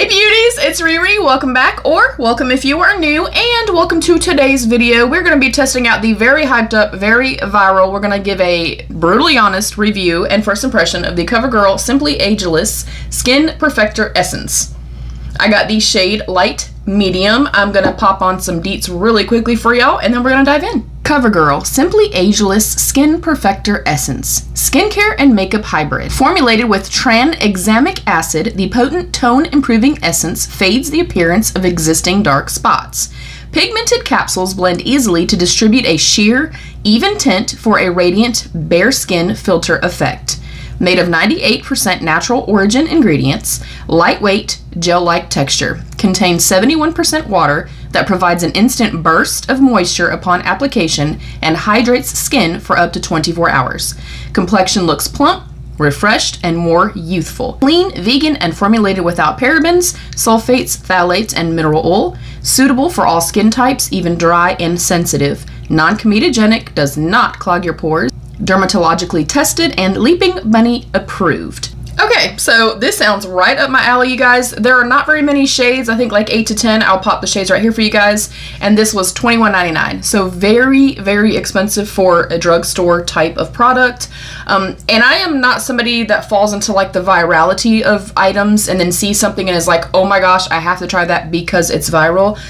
Hey beauties, it's Riri. Welcome back, or welcome if you are new, and welcome to today's video. We're going to be testing out the very hyped up, very viral, we're going to give a brutally honest review and first impression of the Covergirl Simply Ageless Skin Perfector Essence. I got the shade Light Medium. I'm going to pop on some deets really quickly for y'all, and then we're going to dive in. Covergirl Simply Ageless Skin Perfector Essence. Skincare and makeup hybrid. Formulated with tranexamic acid, the potent tone-improving essence fades the appearance of existing dark spots. Pigmented capsules blend easily to distribute a sheer, even tint for a radiant, bare skin filter effect. Made of 98% natural origin ingredients, lightweight, gel-like texture, contains 71% water that provides an instant burst of moisture upon application and hydrates skin for up to 24 hours. Complexion looks plump, refreshed, and more youthful. Clean, vegan, and formulated without parabens, sulfates, phthalates, and mineral oil. Suitable for all skin types, even dry and sensitive. Non-comedogenic, does not clog your pores. Dermatologically tested and Leaping Bunny approved. Okay, so this sounds right up my alley, you guys. There are not very many shades, I think like 8 to 10. I'll pop the shades right here for you guys. And this was $21.99. So very, very expensive for a drugstore type of product. And I am not somebody that falls into like the virality of items and then sees something and is like, oh my gosh, I have to try that because it's viral.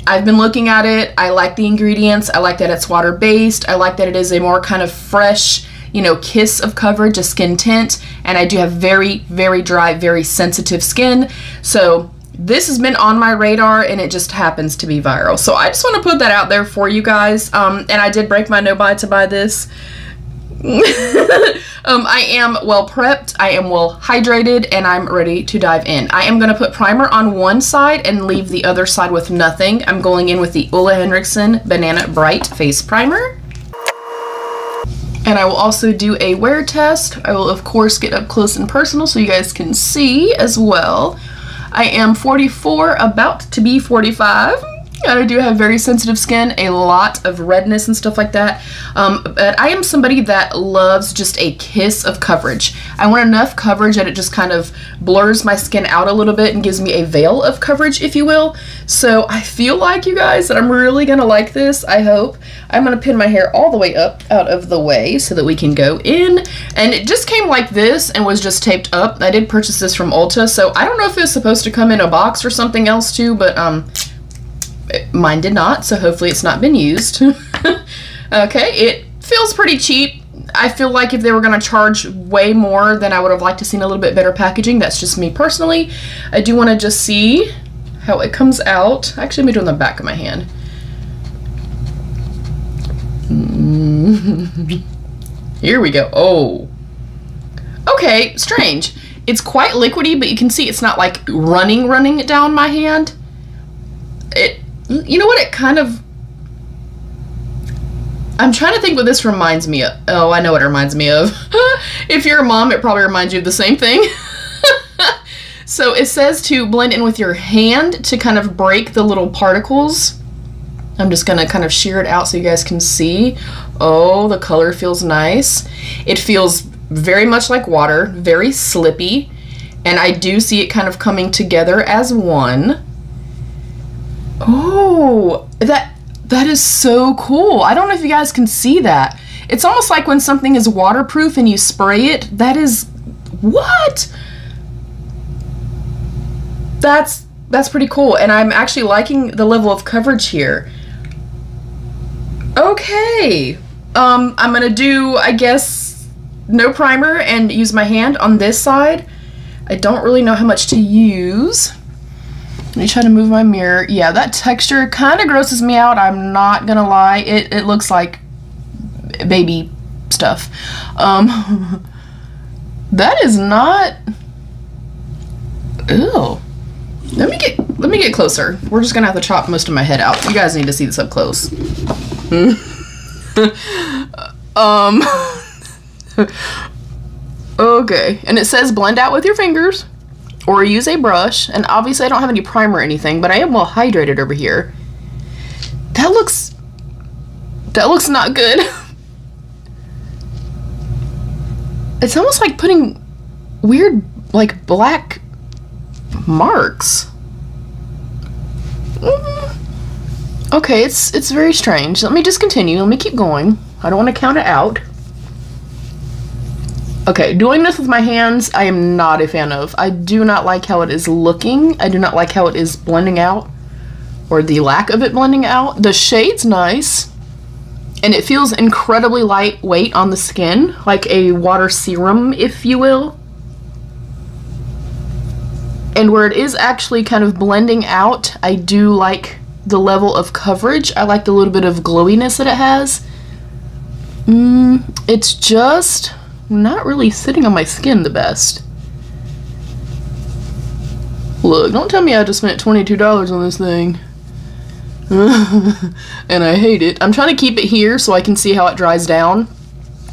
I've been looking at it. I like the ingredients. I like that it's water-based. I like that it is a more kind of fresh, you know, kiss of coverage, a skin tint. And I do have very, very dry, very sensitive skin. So this has been on my radar and it just happens to be viral. So I just want to put that out there for you guys. And I did break my no buy to buy this. I am well prepped, I am well hydrated, and I'm ready to dive in. I am going to put primer on one side and leave the other side with nothing. I'm going in with the Ole Henriksen Banana Bright Face Primer. And I will also do a wear test. I will of course get up close and personal so you guys can see as well. I am 44, about to be 45. And I do have very sensitive skin, a lot of redness and stuff like that. But I am somebody that loves just a kiss of coverage. I want enough coverage that it just kind of blurs my skin out a little bit and gives me a veil of coverage, if you will. So I feel like, you guys, that I'm really gonna like this, I hope. I'm gonna pin my hair all the way up out of the way so that we can go in. And it just came like this and was just taped up. I did purchase this from Ulta, so I don't know if it was supposed to come in a box or something else too, but mine did not, so hopefully it's not been used. Okay, it feels pretty cheap. I feel like if they were going to charge way more, then I would have liked to seen a little bit better packaging. That's just me personally. I do want to just see how it comes out. Actually, let me do it on the back of my hand. Here we go. Oh. Okay, strange. It's quite liquidy, but you can see it's not like running down my hand. You know what it kind of... I'm trying to think what this reminds me of. Oh, I know what it reminds me of. If you're a mom, it probably reminds you of the same thing. So it says to blend in with your hand to kind of break the little particles. I'm just going to kind of shear it out so you guys can see. Oh, the color feels nice. It feels very much like water, very slippy. And I do see it kind of coming together as one. Oh, that is so cool. I don't know if you guys can see that. It's almost like when something is waterproof and you spray it. That is, what? That's pretty cool. And I'm actually liking the level of coverage here. Okay. I'm gonna do, I guess, no primer and use my hand on this side. I don't really know how much to use. Let me try to move my mirror. Yeah, that texture kind of grosses me out. I'm not gonna lie. It looks like baby stuff. That is not. Ew. Let me get closer. We're just gonna have to chop most of my head out. You guys need to see this up close. Okay, and it says blend out with your fingers. Or use a brush, and obviously I don't have any primer or anything, but I am well hydrated over here. That looks not good. It's almost like putting weird, like black marks. Okay, it's very strange. Let me just continue. Let me keep going. I don't want to count it out. Okay, doing this with my hands, I am not a fan of. I do not like how it is looking. I do not like how it is blending out, or the lack of it blending out. The shade's nice, and it feels incredibly lightweight on the skin, like a water serum, if you will. And where it is actually kind of blending out, I do like the level of coverage. I like the little bit of glowiness that it has. It's just not really sitting on my skin the best. Look, don't tell me I just spent $22 on this thing. And I hate it. I'm trying to keep it here so I can see how it dries down.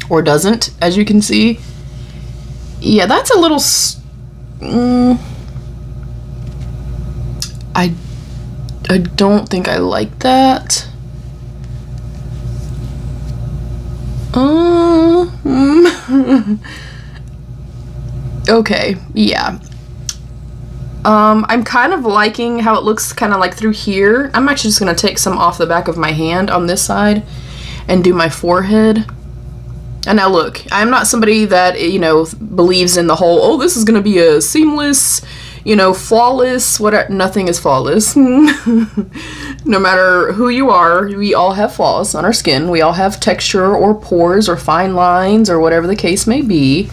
Or doesn't, as you can see. Yeah, that's a little... I don't think I like that. Okay, yeah. I'm kind of liking how it looks kind of like through here. I'm actually just gonna take some off the back of my hand on this side and do my forehead. And now look, I'm not somebody that, you know, believes in the whole, oh, this is gonna be a seamless, you know, flawless, whatever. Nothing is flawless. No matter who you are, we all have flaws on our skin. We all have texture or pores or fine lines or whatever the case may be.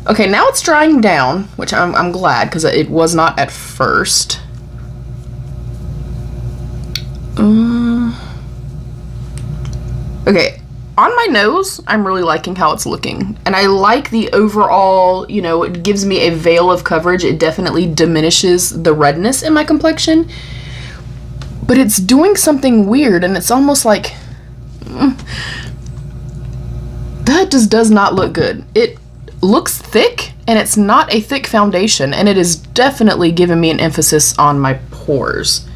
Okay, now it's drying down, which I'm glad, because it was not at first. Okay, on my nose, I'm really liking how it's looking. And I like the overall, you know, it gives me a veil of coverage. It definitely diminishes the redness in my complexion. But it's doing something weird, and it's almost like... that just does not look good. It looks thick, and it's not a thick foundation, and it is definitely giving me an emphasis on my pores.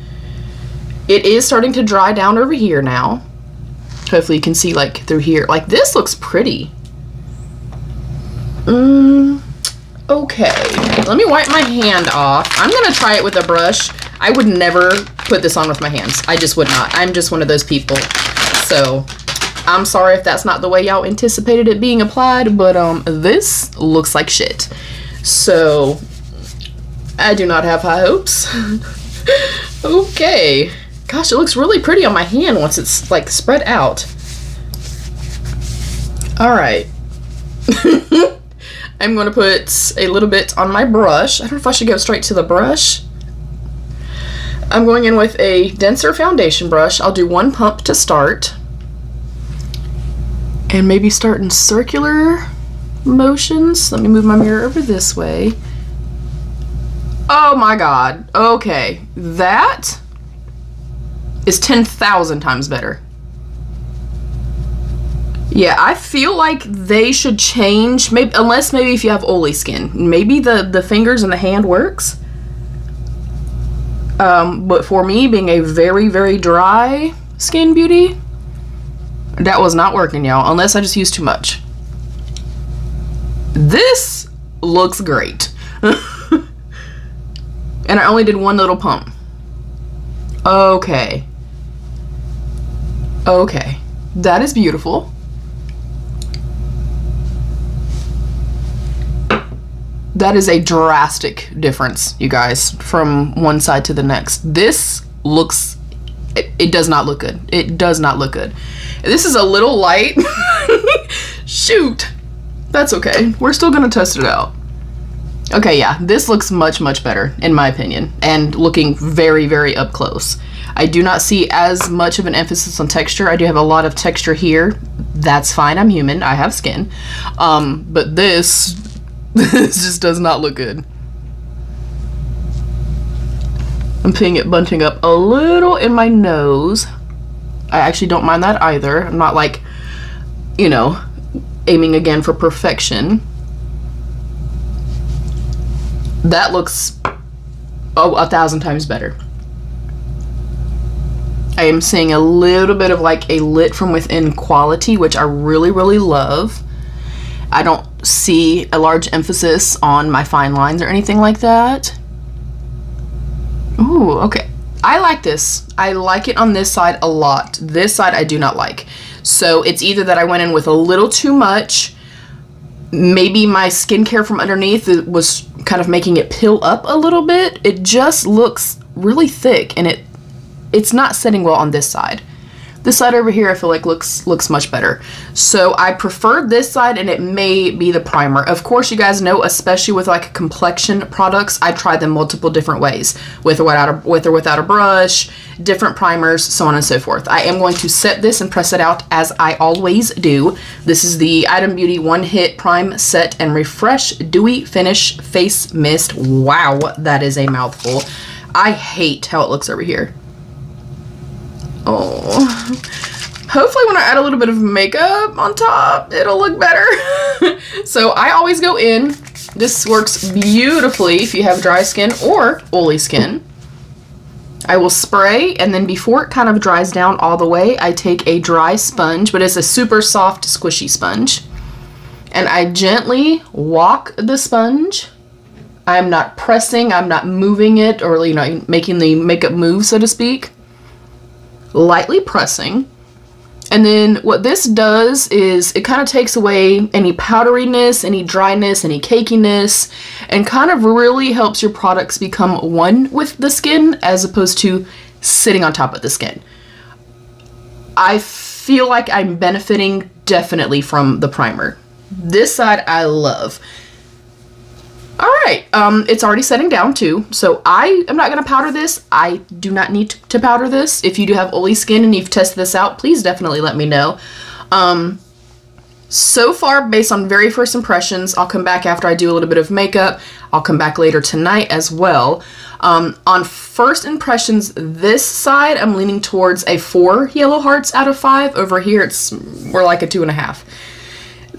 It is starting to dry down over here now. Hopefully you can see like through here. Like this looks pretty. Okay, let me wipe my hand off. I'm gonna try it with a brush. I would never put this on with my hands. I just would not. I'm just one of those people. So I'm sorry if that's not the way y'all anticipated it being applied, but this looks like shit. So I do not have high hopes. Okay. Gosh, it looks really pretty on my hand once it's like spread out. All right. I'm going to put a little bit on my brush. I don't know if I should go straight to the brush. I'm going in with a denser foundation brush. I'll do one pump to start. And maybe start in circular motions. Let me move my mirror over this way. Oh my God. Okay. That is 10,000 times better. Yeah, I feel like they should change, maybe, unless maybe if you have oily skin. Maybe the fingers and the hand works. But for me, being a very, very dry skin beauty, that was not working, y'all, unless I just used too much. This looks great. And I only did one little pump. Okay. Okay. That is beautiful. That is a drastic difference, you guys, from one side to the next. This looks, it does not look good. It does not look good. This is a little light. Shoot. That's okay. We're still gonna test it out. Okay, yeah, this looks much, much better, in my opinion, and looking very, very up close. I do not see as much of an emphasis on texture. I do have a lot of texture here. That's fine, I'm human, I have skin. But this just does not look good. I'm putting it bunching up a little in my nose. I actually don't mind that either. I'm not like, you know, aiming again for perfection. That looks 1,000 times better. I am seeing a little bit of like a lit from within quality, which I really, really love. I don't see a large emphasis on my fine lines or anything like that. Ooh, okay. I like this. I like it on this side a lot. This side I do not like. So it's either that I went in with a little too much, maybe my skincare from underneath was kind of making it peel up a little bit. It just looks really thick, and it's not setting well on this side. This side over here I feel like looks much better. So I prefer this side, and it may be the primer. Of course, you guys know, especially with like complexion products, I try them multiple different ways, with or without a brush, different primers, so on and so forth. I am going to set this and press it out as I always do. This is the Item Beauty One Hit Prime Set and Refresh Dewy Finish Face Mist. Wow, that is a mouthful. I hate how it looks over here. Oh, hopefully when I add a little bit of makeup on top, it'll look better. So I always go in. This works beautifully if you have dry skin or oily skin. I will spray, and then before it kind of dries down all the way, I take a dry sponge, but it's a super soft, squishy sponge. And I gently walk the sponge. I'm not pressing, I'm not moving it, or, you know, making the makeup move, so to speak. Lightly pressing, and then what this does is it kind of takes away any powderiness, any dryness, any cakiness, and kind of really helps your products become one with the skin as opposed to sitting on top of the skin. I feel like I'm benefiting definitely from the primer. This side I love. Alright, it's already setting down too, so I am not going to powder this. I do not need to powder this. If you do have oily skin and you've tested this out, please definitely let me know. So far, based on very first impressions, I'll come back after I do a little bit of makeup. I'll come back later tonight as well. On first impressions, this side, I'm leaning towards a 4 yellow hearts out of 5. Over here, we're like a 2.5.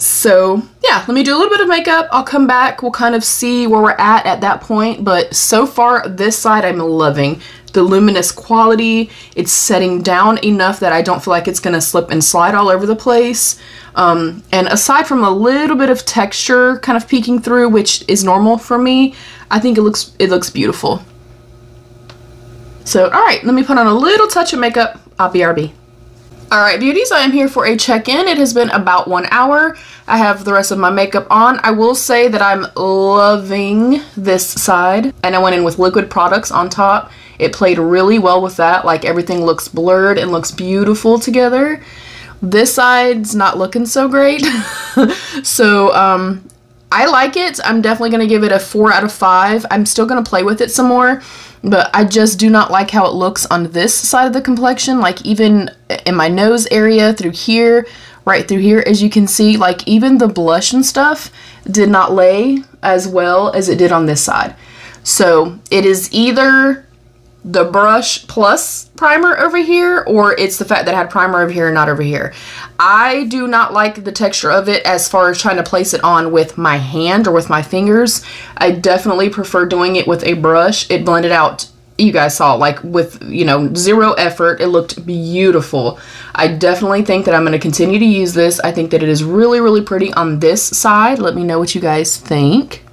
So yeah, let me do a little bit of makeup. I'll come back. We'll kind of see where we're at that point. But so far, this side I'm loving. The luminous quality, it's setting down enough that I don't feel like it's going to slip and slide all over the place. And aside from a little bit of texture kind of peeking through, which is normal for me, I think it looks beautiful. So alright, let me put on a little touch of makeup. I'll BRB. Alright, beauties, I am here for a check-in. It has been about 1 hour. I have the rest of my makeup on. I will say that I'm loving this side. And I went in with liquid products on top. It played really well with that. Like, everything looks blurred and looks beautiful together. This side's not looking so great. So, I like it. I'm definitely going to give it a 4 out of 5. I'm still going to play with it some more. But I just do not like how it looks on this side of the complexion. Like, even in my nose area, through here, right through here, as you can see, like, even the blush and stuff did not lay as well as it did on this side. So it is either the brush plus primer over here, or it's the fact that I had primer over here and not over here. I do not like the texture of it as far as trying to place it on with my hand or with my fingers. I definitely prefer doing it with a brush. It blended out, you guys saw, like, with, you know, zero effort. It looked beautiful. I definitely think that I'm going to continue to use this. I think that it is really, really pretty on this side. Let me know what you guys think.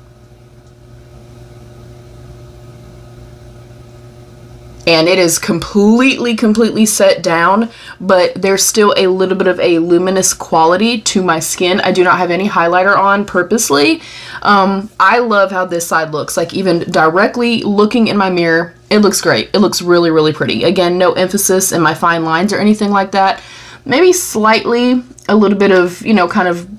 And it is completely set down, but there's still a little bit of a luminous quality to my skin. I do not have any highlighter on purposely. I love how this side looks. Like, even directly looking in my mirror, it looks great. It looks really, really pretty. Again, no emphasis in my fine lines or anything like that. Maybe slightly a little bit of, you know, kind of,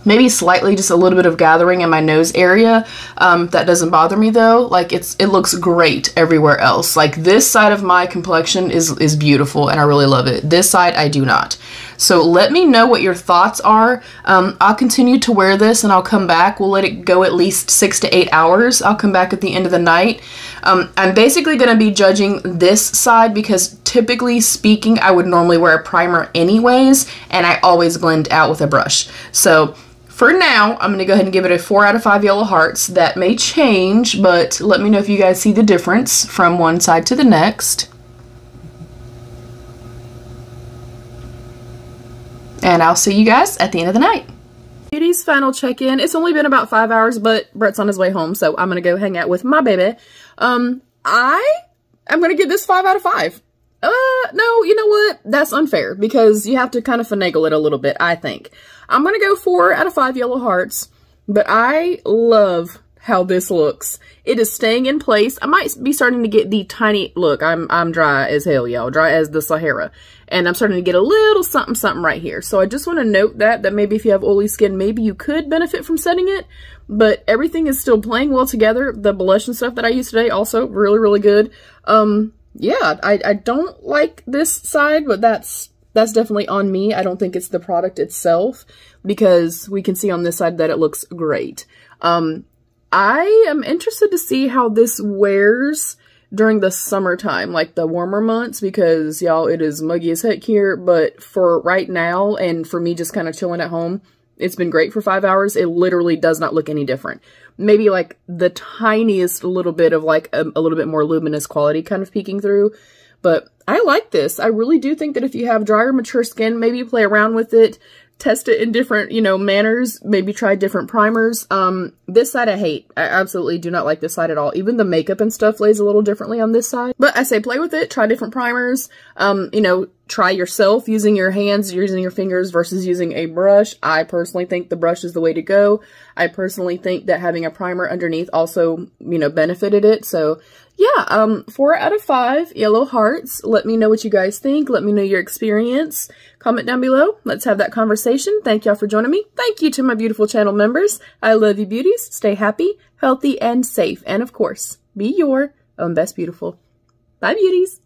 maybe slightly just a little bit of gathering in my nose area. That doesn't bother me though. Like, it looks great everywhere else. Like, this side of my complexion is beautiful and I really love it. This side I do not. So let me know what your thoughts are. I'll continue to wear this and I'll come back. We'll let it go at least 6 to 8 hours. I'll come back at the end of the night. I'm basically going to be judging this side because typically speaking, I would normally wear a primer anyways, and I always blend out with a brush. So for now, I'm going to go ahead and give it a 4 out of 5 yellow hearts. That may change, but let me know if you guys see the difference from one side to the next. And I'll see you guys at the end of the night. Beauty's final check-in. It's only been about 5 hours, but Brett's on his way home, so I'm going to go hang out with my baby. I'm going to give this 5 out of 5. No, you know what? That's unfair because you have to kind of finagle it a little bit, I think. I'm going to go 4 out of 5 yellow hearts, but I love how this looks. It is staying in place. I might be starting to get the tiny, look, I'm dry as hell, y'all, dry as the Sahara. And I'm starting to get a little something, something right here. So I just want to note that maybe if you have oily skin, maybe you could benefit from setting it, but everything is still playing well together. The blush and stuff that I used today, also really, really good. Yeah, I don't like this side, but that's definitely on me. I don't think it's the product itself because we can see on this side that it looks great. I am interested to see how this wears during the summertime, like the warmer months, because y'all, it is muggy as heck here, but for right now and for me just kind of chilling at home, it's been great for 5 hours. It literally does not look any different. Maybe like the tiniest little bit of like a little bit more luminous quality kind of peeking through, but I like this. I really do think that if you have drier, mature skin, maybe play around with it, test it in different, you know, manners, maybe try different primers. This side I hate. I absolutely do not like this side at all. Even the makeup and stuff lays a little differently on this side. But I say play with it, try different primers, you know, try yourself using your hands, using your fingers versus using a brush. I personally think the brush is the way to go. I personally think that having a primer underneath also, you know, benefited it. So yeah, 4 out of 5 yellow hearts. Let me know what you guys think. Let me know your experience. Comment down below. Let's have that conversation. Thank y'all for joining me. Thank you to my beautiful channel members. I love you beauties. Stay happy, healthy, and safe. And of course, be your own best beautiful. Bye beauties.